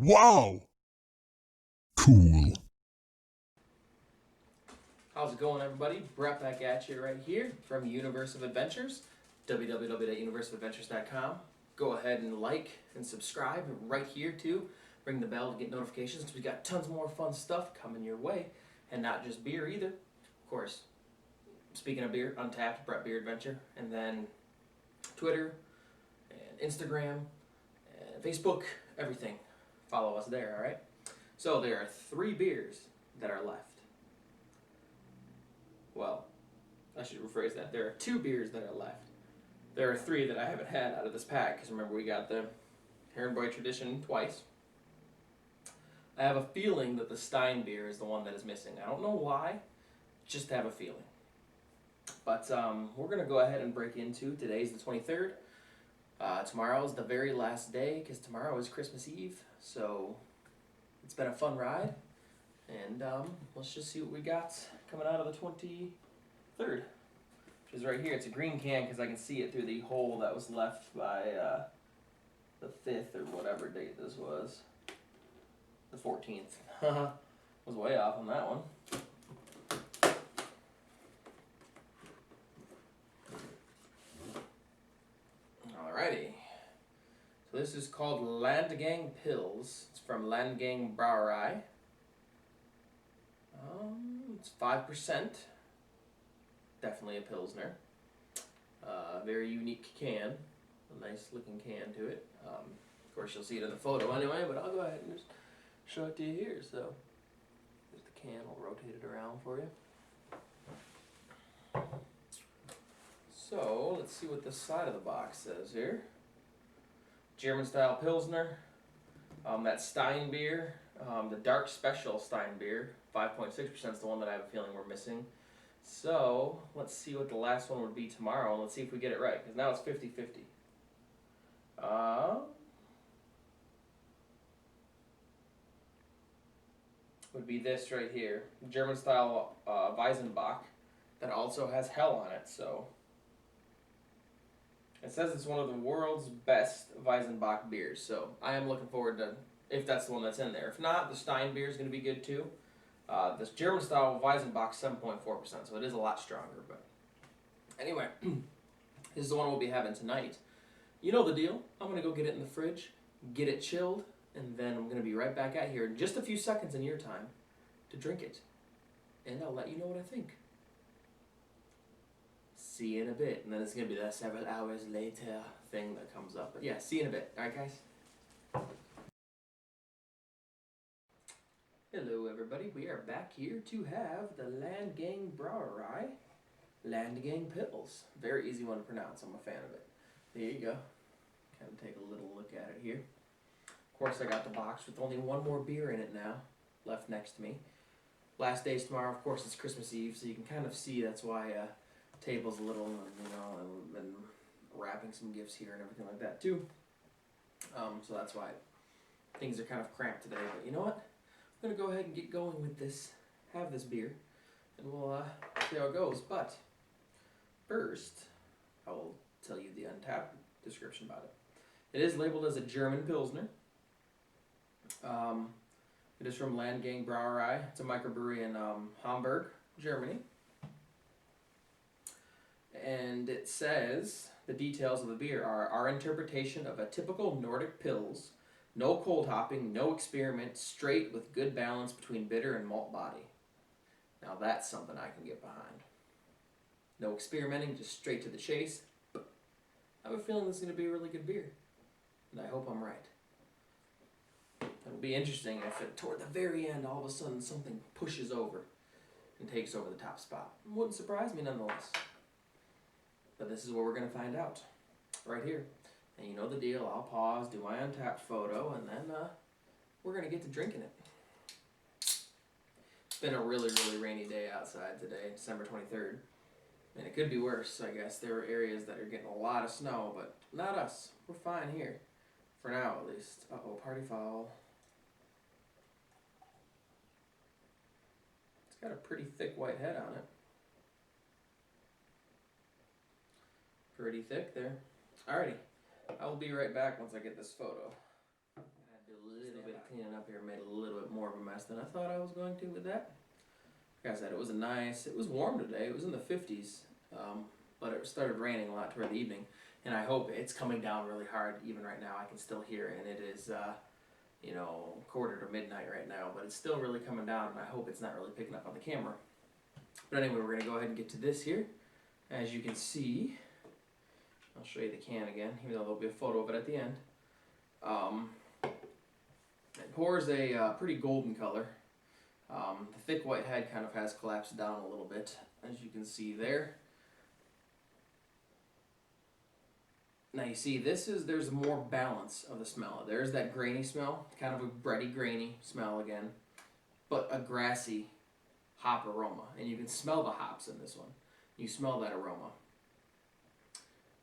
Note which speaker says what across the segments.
Speaker 1: Wow! Cool.
Speaker 2: How's it going, everybody? Brett back at you right here from Universe of Adventures, www.universeofadventures.com. Go ahead and like and subscribe right here too. Ring the bell to get notifications because we got tons more fun stuff coming your way, and not just beer either. Of course, speaking of beer, Untapped, Brett Beer Adventure, and then Twitter and Instagram and Facebook, everything. Follow us there, all right? So there are 3 beers that are left. Well, I should rephrase that. There are 2 beers that are left. There are 3 that I haven't had out of this pack, because remember we got the Herrenboy Tradition twice. I have a feeling that the Stein beer is the one that is missing. I don't know why, just have a feeling. But we're going to go ahead and break into, today's the 23rd. Tomorrow is the very last day, because tomorrow is Christmas Eve. So it's been a fun ride. And let's just see what we got coming out of the 23rd, which is right here. It's a green can because I can see it through the hole that was left by the 5th or whatever date this was. The 14th. Was way off on that one. Alrighty. So this is called Landgang Pils. It's from Landgang Brauerei. It's 5%. Definitely a Pilsner. Very unique can. A nice looking can to it. Of course you'll see it in the photo anyway, but I'll go ahead and just show it to you here. So there's the can. I'll rotate it around for you. So let's see what the side of the box says here. German style Pilsner. That Stein beer. The dark special Stein beer, 5.6% is the one that I have a feeling we're missing. So let's see what the last one would be tomorrow, and let's see if we get it right, because now it's 50-50. Would be this right here, German style Weizenbach, that also has hell on it. So it says it's one of the world's best Weizenbach beers. So I am looking forward to, if that's the one that's in there. If not, the Stein beer is going to be good too. This German style Weizenbach, 7.4%, so it is a lot stronger. But anyway, this is the one we'll be having tonight. You know the deal. I'm going to go get it in the fridge, get it chilled, and then I'm going to be right back out here in just a few seconds in your time to drink it. And I'll let you know what I think. See you in a bit. And then it's going to be that several hours later thing that comes up. But yeah, see you in a bit. Alright, guys? Hello everybody, we are back here to have the Landgang Brauerei Landgang Pils. Very easy one to pronounce, I'm a fan of it. There you go. Kind of take a little look at it here. Of course I got the box with only one more beer in it now, left next to me. Last day's tomorrow, of course it's Christmas Eve, so you can kind of see that's why table's a little, and wrapping some gifts here and everything like that too. So that's why things are kind of cramped today, but you know what? I'm going to go ahead and get going with this, have this beer, and we'll see how it goes. But first, I will tell you the Untapped description about it. It is labeled as a German Pilsner. It is from Landgang Brauerei. It's a microbrewery in Hamburg, Germany. And it says, the details of the beer are our interpretation of a typical Nordic Pils. No cold hopping, no experiment, straight with good balance between bitter and malt body. Now that's something I can get behind. No experimenting, just straight to the chase. I have a feeling this is going to be a really good beer. And I hope I'm right. It'll be interesting if toward the very end all of a sudden something pushes over and takes over the top spot. It wouldn't surprise me nonetheless. But this is what we're going to find out. Right here. And you know the deal, I'll pause, do my Untapped photo, and then we're going to get to drinking it. It's been a really, really rainy day outside today, December 23rd. And it could be worse, I guess. There are areas that are getting a lot of snow, but not us. We're fine here. For now, at least. Uh-oh, party foul. It's got a pretty thick white head on it. Pretty thick there. Alrighty. I will be right back once I get this photo. I do a little bit of cleanup. cleaning up here made a little bit more of a mess than I thought I was going to with that. Like I said, it was warm today. It was in the 50s, but it started raining a lot toward the evening, and I hope it's coming down really hard. Even right now, I can still hear it, and it is, you know, quarter to midnight right now, but it's still really coming down, and I hope it's not really picking up on the camera. But anyway, we're gonna go ahead and get to this here. As you can see, I'll show you the can again, even though there'll be a photo of it at the end. It pours a pretty golden color. The thick white head kind of has collapsed down a little bit, as you can see there. Now you see, there's more balance of the smell. There's that grainy smell, kind of a bready, grainy smell again, but a grassy hop aroma. And you can smell the hops in this one. You smell that aroma.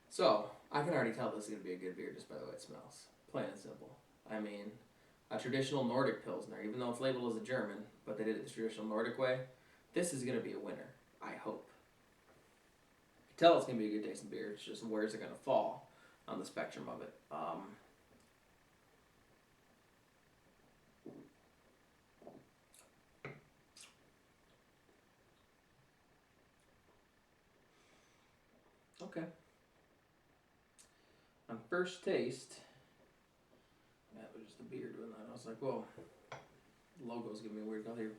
Speaker 2: So, I can already tell this is going to be a good beer just by the way it smells. Plain and simple. I mean, a traditional Nordic Pilsner, even though it's labeled as a German, but they did it the traditional Nordic way, this is going to be a winner, I hope. You can tell it's going to be a good tasting beer, it's just where's it going to fall on the spectrum of it. Okay. On first taste, that was just the beer doing that. I was like, whoa, the logo's giving me a weird color here.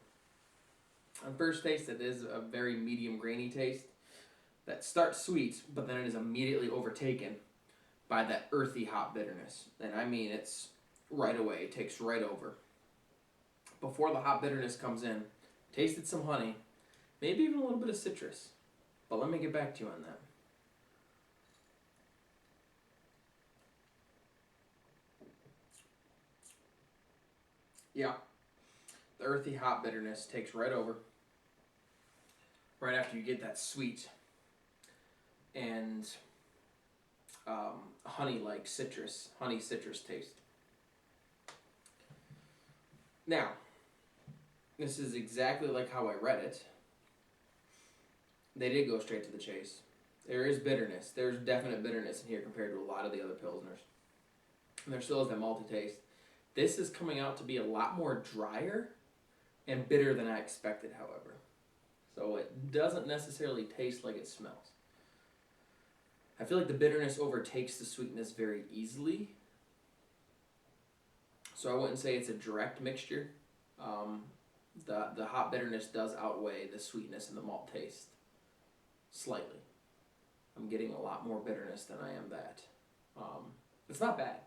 Speaker 2: On first taste, it is a very medium grainy taste that starts sweet, but then it is immediately overtaken by that earthy hop bitterness. And I mean, it's right away, it takes right over. Before the hop bitterness comes in, tasted some honey, maybe even a little bit of citrus. But let me get back to you on that. Yeah, the earthy hop bitterness takes right over. Right after you get that sweet and honey-like citrus, honey citrus taste. Now, this is exactly like how I read it. They did go straight to the chase. There is bitterness. There's definite bitterness in here compared to a lot of the other Pilsners. And there still is that malty taste. This is coming out to be a lot more drier and bitter than I expected, however. So it doesn't necessarily taste like it smells. I feel like the bitterness overtakes the sweetness very easily. So I wouldn't say it's a direct mixture. The hop bitterness does outweigh the sweetness and the malt taste slightly. I'm getting a lot more bitterness than I am that. It's not bad.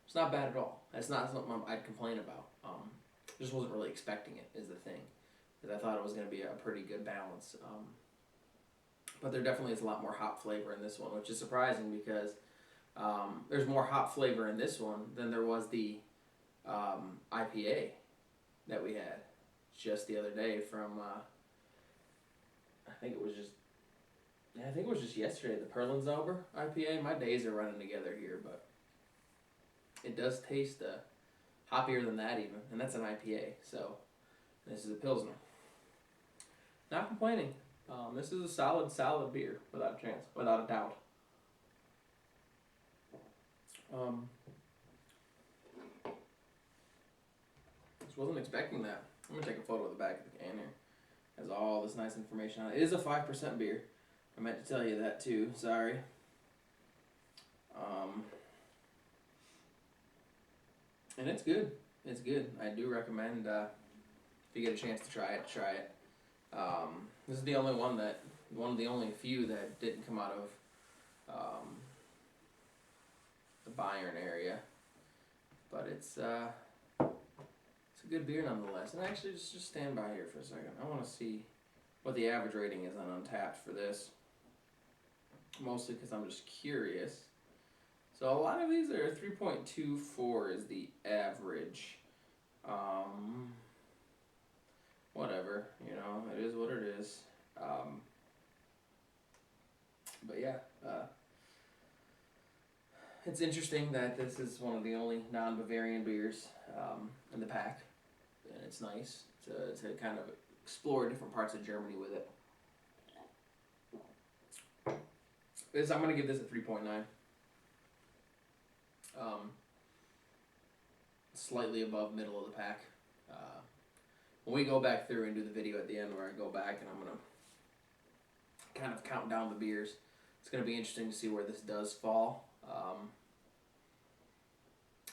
Speaker 2: It's not bad at all. It's not something I'd complain about. Just wasn't really expecting it is the thing. Because I thought it was going to be a pretty good balance. But there definitely is a lot more hop flavor in this one, which is surprising because there's more hop flavor in this one than there was the IPA that we had just the other day from, I think it was just yesterday, the Perlenzauber IPA. My days are running together here, but it does taste hoppier than that even, and that's an IPA, so this is a Pilsner. Not complaining. This is a solid beer, without a doubt. Just wasn't expecting that. I'm gonna take a photo of the back of the can here. It has all this nice information on it. It is a 5% beer. I meant to tell you that too. Sorry. And it's good. It's good. I do recommend if you get a chance to try it, try it. This is the only one of the only few that didn't come out of the Bayern area, but it's a good beer nonetheless. And actually, just stand by here for a second. I want to see what the average rating is on Untappd for this, mostly because I'm just curious. So a lot of these are 3.24 is the average. Whatever, you know, it is what it is. But yeah, it's interesting that this is one of the only non-Bavarian beers in the pack, and it's nice to kind of explore different parts of Germany with it. I'm going to give this a 3.9. slightly above middle of the pack. When we go back through and do the video at the end where I go back and I'm going to kind of count down the beers, it's going to be interesting to see where this does fall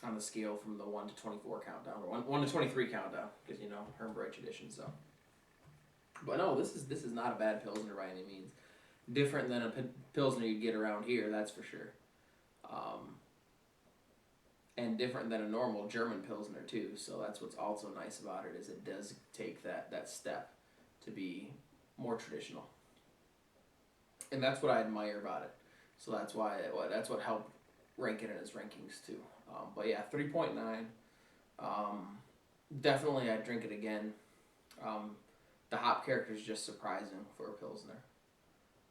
Speaker 2: on the scale from the 1 to 24 countdown, or 1 to 23 countdown, because, you know, Herrenbräu tradition, so. But no, this is not a bad Pilsner by any means. Different than a Pilsner you get around here, that's for sure. And different than a normal German Pilsner too, so that's what's also nice about it, is it does take that step to be more traditional. And that's what I admire about it. So that's what helped rank it in his rankings too. But yeah, 3.9. Definitely I'd drink it again. The hop character is just surprising for a Pilsner.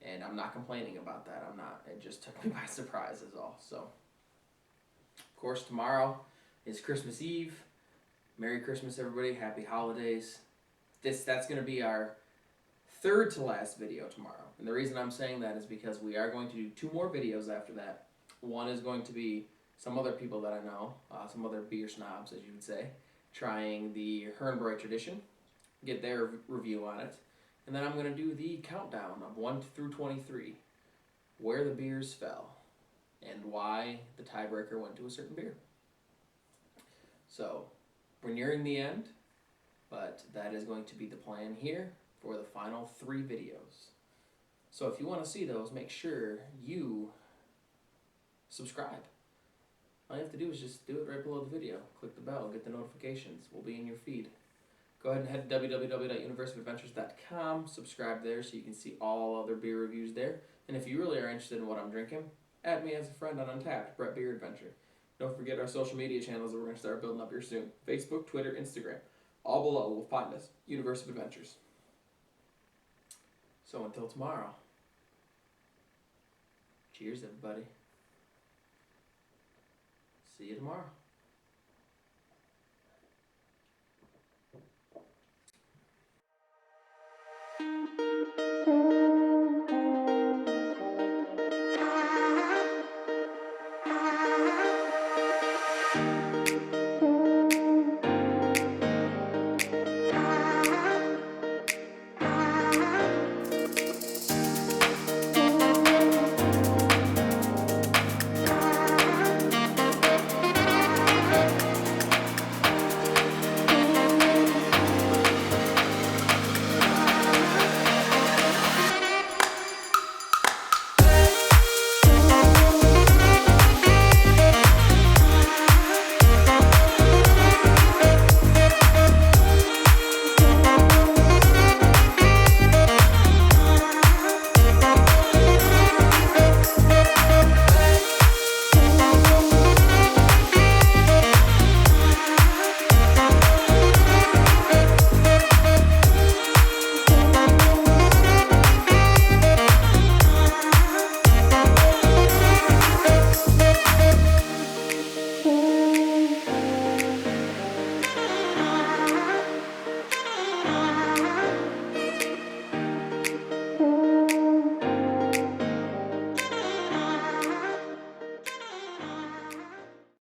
Speaker 2: And I'm not complaining about that. I'm not. It just took me by surprise is all. So, of course, tomorrow is Christmas Eve. Merry Christmas, everybody. Happy holidays. That's going to be our third to last video tomorrow. And the reason I'm saying that is because we are going to do 2 more videos after that. One is going to be some other people that I know, some other beer snobs, as you would say, trying the Herrenbräu tradition, get their review on it. And then I'm going to do the countdown of 1 through 23, where the beers fell, and why the tiebreaker went to a certain beer. So, we're nearing the end, but that is going to be the plan here for the final 3 videos. So if you want to see those, make sure you subscribe. All you have to do is just do it right below the video. Click the bell, get the notifications. We'll be in your feed. Go ahead and head to www.universeofadventures.com. Subscribe there so you can see all other beer reviews there. And if you really are interested in what I'm drinking, add me as a friend on Untappd, Brett Beer Adventure. Don't forget our social media channels that we're going to start building up here soon. Facebook, Twitter, Instagram. All below will find us, Universe of Adventures. So until tomorrow, cheers everybody. See you tomorrow.